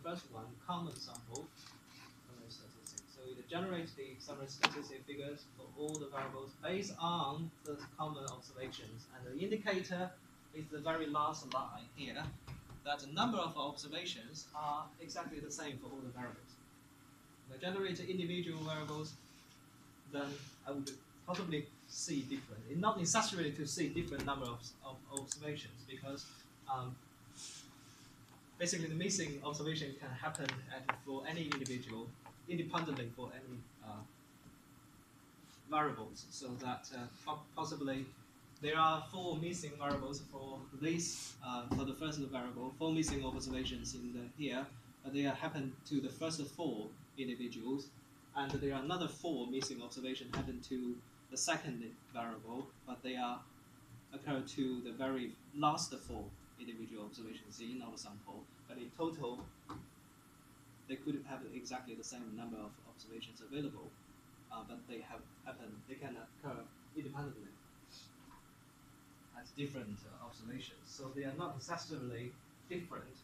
first one, common sample summary statistic. So it generates the summary statistic figures for all the variables based on the common observations. And the indicator is the very last line here, that the number of observations are exactly the same for all the variables. If I generate individual variables, then I would possibly see different. It's not necessarily to see different number of observations, because basically the missing observation can happen for any individual, independently for any variables. So that possibly there are 4 missing variables for this, for the first variable, 4 missing observations in here, but they happen to the first 4 individuals, and there are another 4 missing observations happen to the second variable, but they are occur to the very last 4 individual observations in our sample. But in total, they could have exactly the same number of observations available, but they can occur independently as different observations. So they are not necessarily different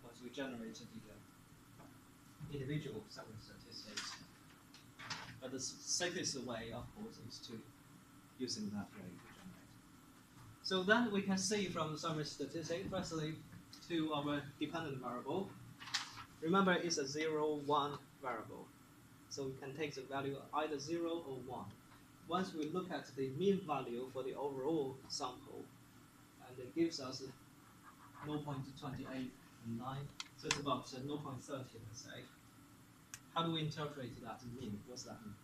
once we generate the individual summary statistics. But the safest way, of course, is to using that way to generate. So then we can see from the summary statistic, firstly, to our dependent variable. Remember, it's a 0, 1 variable. So we can take the value either 0 or 1. Once we look at the mean value for the overall sample, and it gives us 0.289, so it's about 0.30, let's say. How do we interpret that mean? What's that mean?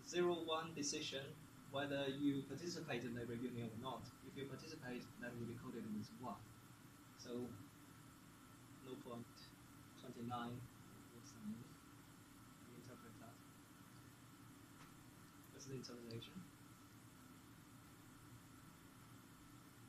0, 1 decision, whether you participate in the union or not. If you participate, that will be coded with 1. So 0.29, what's the mean? Can you interpret that? What's the interpretation?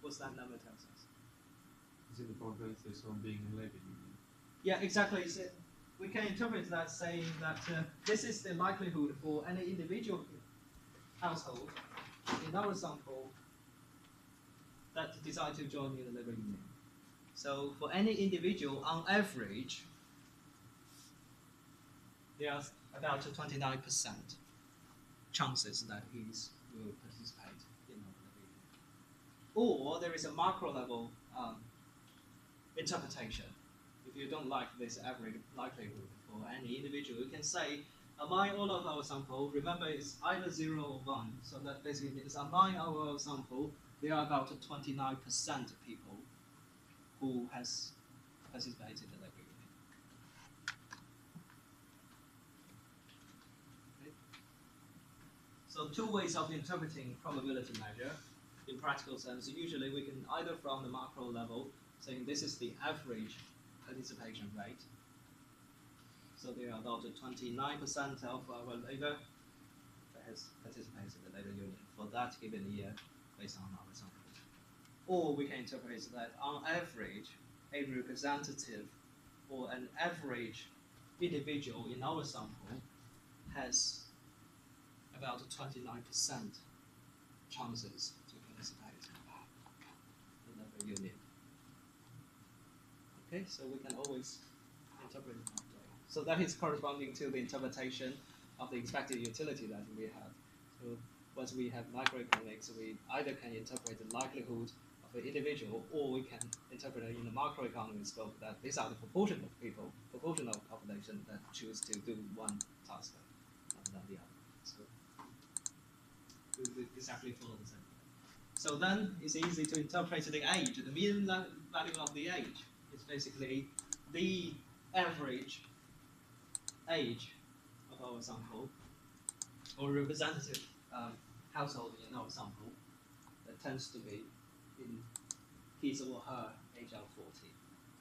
What's that number tells us? Is it the probability of someone being in labor union? Yeah, exactly. So we can interpret that saying that this is the likelihood for any individual household in our sample that decide to join in the labor union. So for any individual, on average, there's about 29% chances that he will participate in the labor union. Or there is a macro level interpretation. If you don't like this average likelihood for any individual, you can say among all of our sample, remember it's either 0 or 1, so that basically means among our sample, there are about 29% of people who has participated in the labor union. Okay. So 2 ways of interpreting probability measure in practical sense. Usually we can either from the macro level, saying this is the average participation rate. So there are about 29% of our labor that has participated in the labor union for that given year based on our sample. Or we can interpret that on average, a representative or an average individual in our sample has about 29% chances to participate in the labor union. Okay, so we can always interpret it that way. So that is corresponding to the interpretation of the expected utility that we have. So once we have microeconomics, we either can interpret the likelihood of the individual, or we can interpret it in the macroeconomic scope that these are the proportion of people, proportion of population that choose to do one task rather than the other. So we exactly follow the same way. So then it's easy to interpret the age. The mean value of the age is basically the average age of our sample, or representative household in our sample that tends to be in his or her age of 40,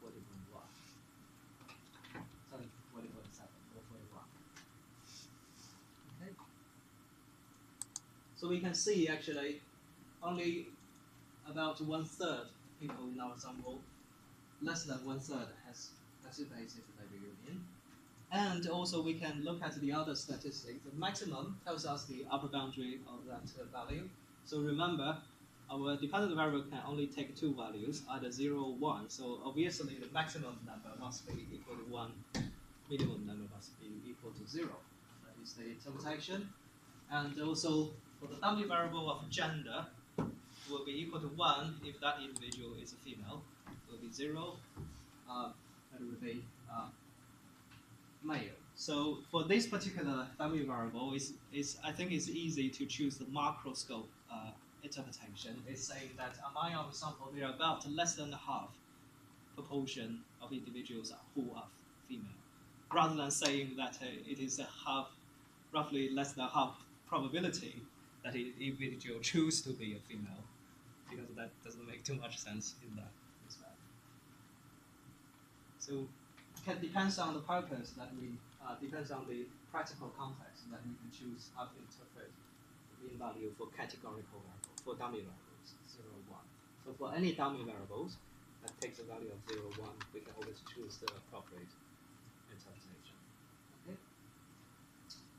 40.1. Sorry, 40.7 or 41. Okay. So we can see actually only about 1/3 people in our sample, less than 1/3 has participated in the labor union. And also we can look at the other statistics. The maximum tells us the upper boundary of that value. So remember, our dependent variable can only take two values, either 0 or 1. So obviously the maximum number must be equal to 1, minimum number must be equal to 0. That is the interpretation. And also for the dummy variable of gender will be equal to 1 if that individual is a female. It will be 0, that will be male. So for this particular dummy variable, I think it's easy to choose the macroscope interpretation. It's saying that among our sample, there are about less than half proportion of individuals who are female, rather than saying that it is a half, roughly less than half probability that an individual choose to be a female, because that doesn't make too much sense in that respect. So it depends on the purpose that we, depends on the practical context that we can choose how to interpret the mean value for categorical variables, for dummy variables, 0, 1. So for any dummy variables that takes a value of 0, 1, we can always choose the appropriate interpretation. Okay?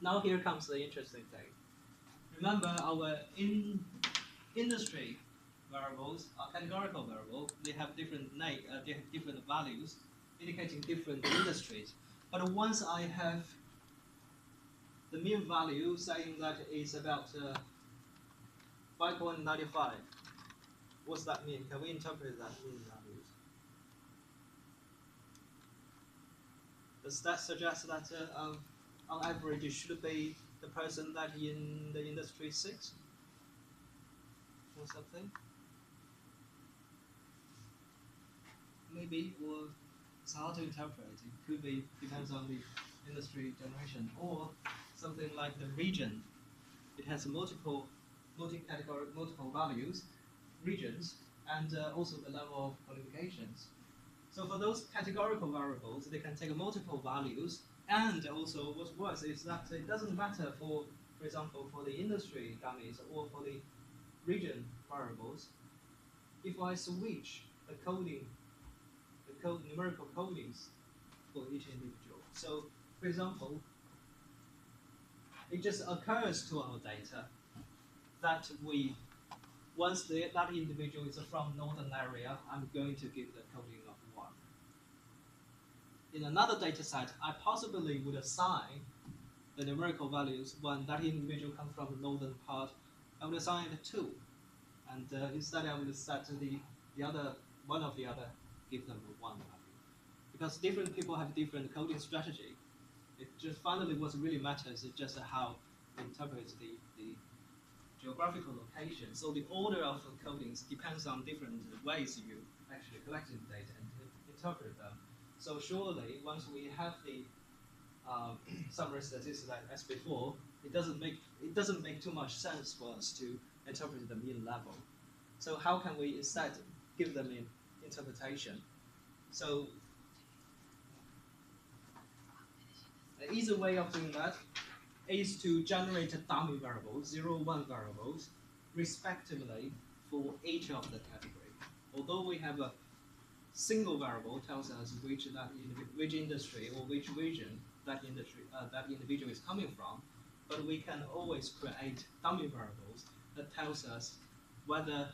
Now here comes the interesting thing. Remember our industry variables are categorical variables. They have different values indicating different industries. But once I have the mean value saying that it's about 5.95, what's that mean? Can we interpret that mean values? Does that suggest that on average it should be the person that in the industry 6 or something? Maybe, or it's hard to interpret. It could be, depends on the industry generation, or something like the region. It has multi-category, multiple values, regions, and also the level of qualifications. So for those categorical variables, they can take multiple values, and also what's worse is that it doesn't matter for example, for the industry dummies or for the region variables. If I switch the coding, numerical codings for each individual. So, for example, it just occurs to our data that once that individual is from northern area, I'm going to give the coding of 1. In another data set, I possibly would assign the numerical values when that individual comes from the northern part. I would assign it 2, and instead I would set one of the other, give them a 1 value, because different people have different coding strategy. It just finally what really matters is just how we interpret the geographical location. So the order of the codings depends on different ways you actually collect the data and interpret them. So surely once we have the summary statistics as before, it doesn't make too much sense for us to interpret the mean level. So how can we instead give them an interpretation? So an easy way of doing that is to generate dummy variables, 0, 1 variables, respectively for each of the category. Although we have a single variable tells us which industry or which region that individual is coming from, but we can always create dummy variables that tells us whether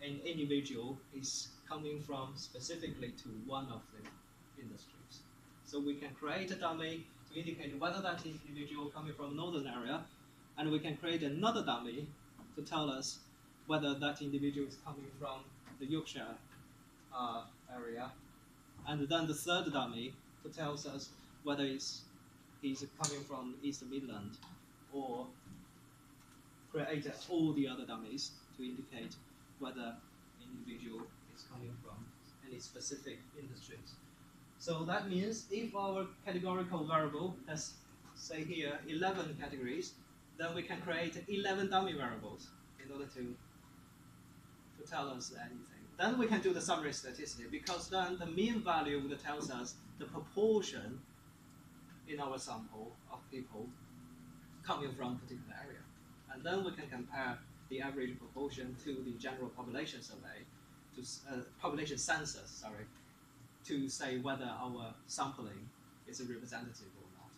an individual is coming from specifically to one of the industries. So we can create a dummy to indicate whether that individual coming from northern area, and we can create another dummy to tell us whether that individual is coming from the Yorkshire area, and then the third dummy to tell us whether he's coming from East Midland, or create all the other dummies to indicate whether an individual is coming from any specific industries. So that means if our categorical variable has, say here, 11 categories, then we can create 11 dummy variables in order to tell us anything. Then we can do the summary statistic, because then the mean value would tells us the proportion in our sample of people coming from a particular area. And then we can compare the average proportion to the general population survey, to population census, sorry, to say whether our sampling is representative or not.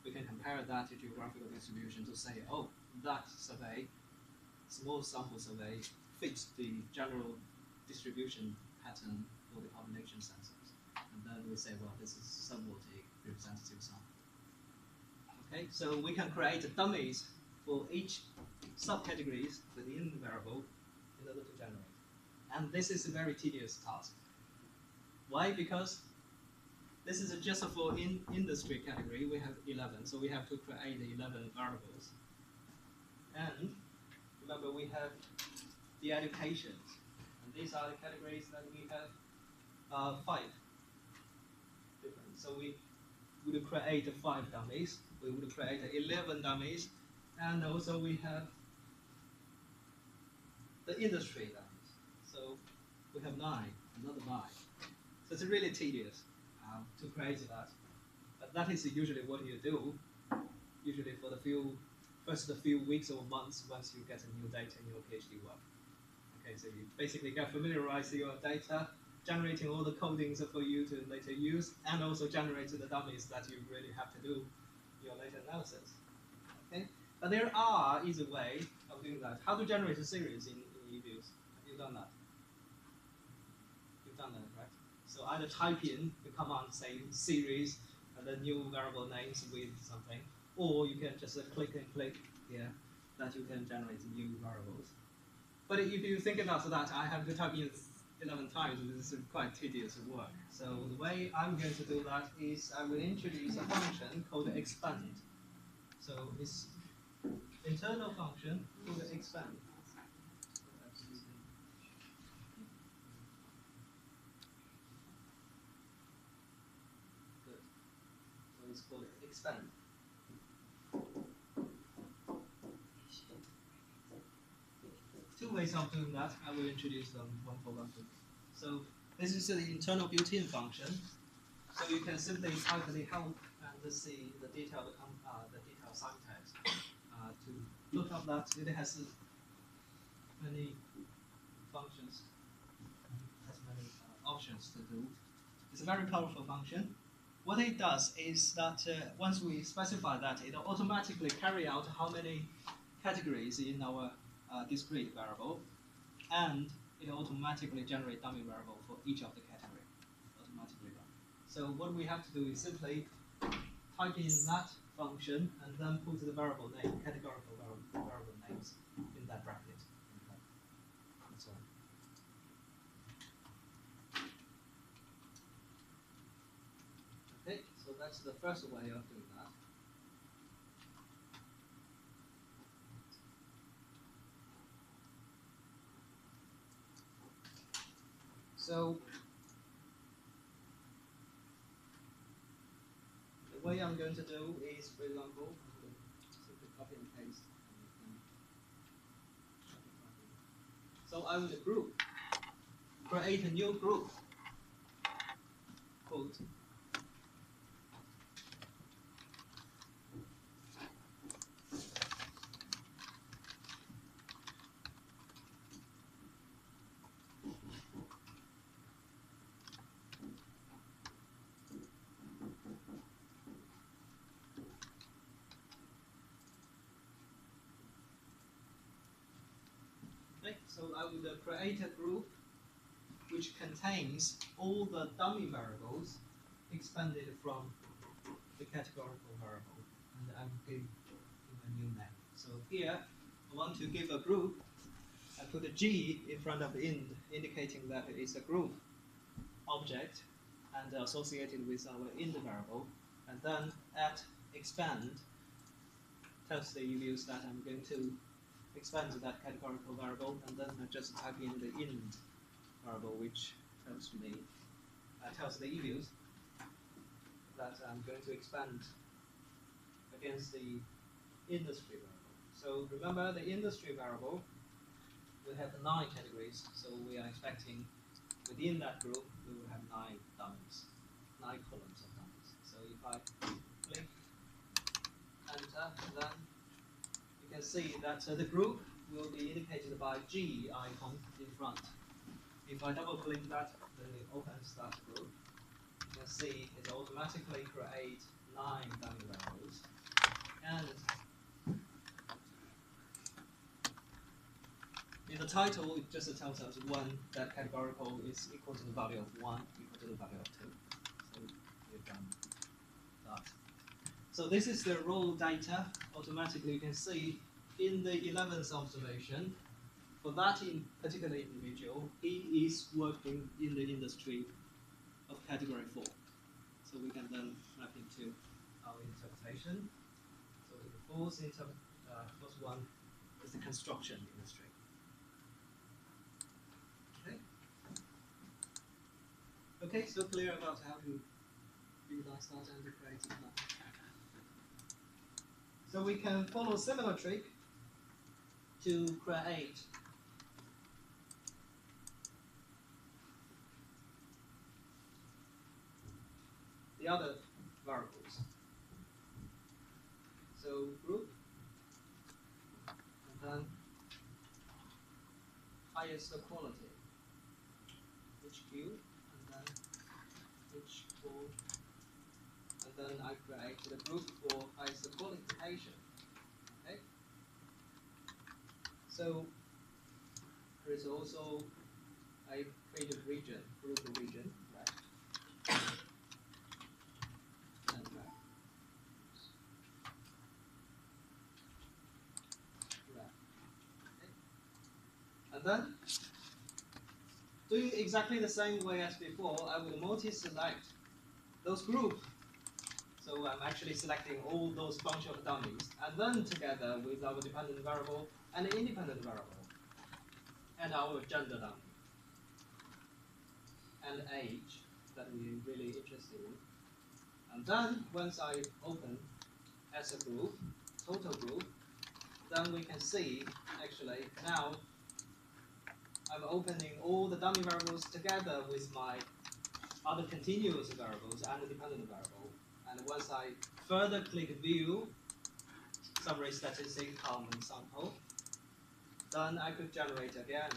We can compare that to geographical distribution to say, oh, that survey small sample survey fits the general distribution pattern for the population sensors. And then we say, well, this is somewhat a representative sample. Okay, so we can create dummies for each subcategories within the variable in order to generate. And this is a very tedious task. Why? Because this is just for industry category. We have 11, so we have to create 11 variables. And remember, we have the education. And these are the categories that we have 5 different. So we would create 5 dummies. We would create 11 dummies. And also we have the industry dummies. So we have 9, another 9. So it's really tedious to create that. But that is usually what you do, usually for the first few weeks or months once you get a new data in your PhD work. Okay, so you basically get familiarized with your data, generating all the codings for you to later use, and also generate the dummies that you really have to do your later analysis. Okay, but there are easy way of doing that. How to generate a series in eViews? Have you done that? You've done that, right? So either type in the command, say series, and then new variable names with something, or you can just click and click here that you can generate new variables. But if you think about that, I have to type in 11 times. This is quite tedious work. So the way I'm going to do that is I will introduce a function called expand. So it's internal function called expand. Good. So it's called expand. Two ways of doing that. I will introduce them one for one. So this is the internal built-in function. So you can simply type the help and see the detailed syntax to look up that. It has many functions, has many options to do. It's a very powerful function. What it does is that once we specify that, it automatically carry out how many categories in our discrete variable, and it automatically generate dummy variable for each of the category, automatically done. So what we have to do is simply type in that function and then put the variable name, categorical variable names in that bracket. And so on. Okay, so that's the first way of doing that. So the way I'm going to do is, for example, simply copy and paste. So I will create a new group called so I would create a group which contains all the dummy variables expanded from the categorical variable, and I will give a new name. So here I want to give a group. I put a G in front of ind, indicating that it is a group object and associated with our ind variable, and then at expand tells the eViews that I'm going to expand that categorical variable, and then I just type in the ind variable, which tells me tells the eViews that I'm going to expand against the industry variable. So remember, the industry variable will have 9 categories, so we are expecting within that group we will have 9 dummies, 9 columns of dummies. So if I click enter, then you can see that the group will be indicated by G icon in front. If I double click that, then it opens that group. You can see it automatically creates 9 dummy variables. And the title, it just tells us when that categorical is equal to the value of 1, equal to the value of 2. So we've done that. So this is the raw data. Automatically, you can see in the 11th observation, for that particular individual, he is working in the industry of category 4. So we can then map into our interpretation. So the first one is the construction industry. Okay. Okay, so clear about how to visualize that and create that. So we can follow similar trick to create the other variables. So group, and then highest quality, HQ, and then H4, and then I create the group for highest qualification. Okay. So there is also I create a region, group region, right? And right. Okay. And then doing exactly the same way as before, I will multi-select those groups. So I'm actually selecting all those bunch of dummies, and then together with our dependent variable and independent variable, and our gender dummy, and age that we're really interested in. And then once I open as a group, total group, then we can see actually now I'm opening all the dummy variables together with my other continuous variables and the dependent variable. And once I further click view, summary statistic common sample, then I could generate again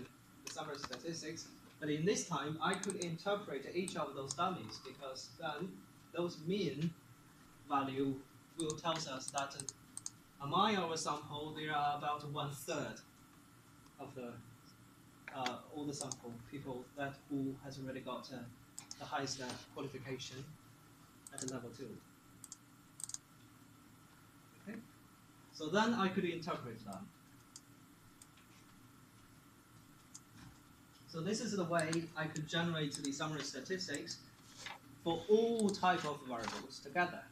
the summary statistics. But in this time, I could interpret each of those dummies because then those mean value will tell us that among our sample, there are about 1/3 of the all the sample people that who has already got the highest qualification at level 2. Okay, so then I could interpret them. So this is the way I could generate the summary statistics for all type of variables together.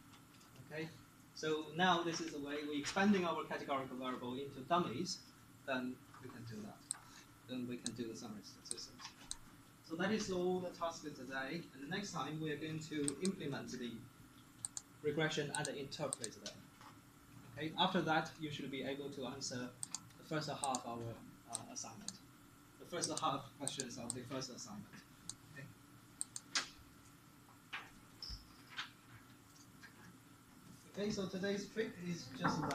Okay, so now this is the way we're expanding our categorical variable into dummies. Then we can do that. Then we can do the summary statistics. So that is all the task for today. And the next time we are going to implement the regression and interpret them. Okay. After that, you should be able to answer the first half of our assignment. The first half questions of the first assignment. Okay. Okay. So today's trick is just that.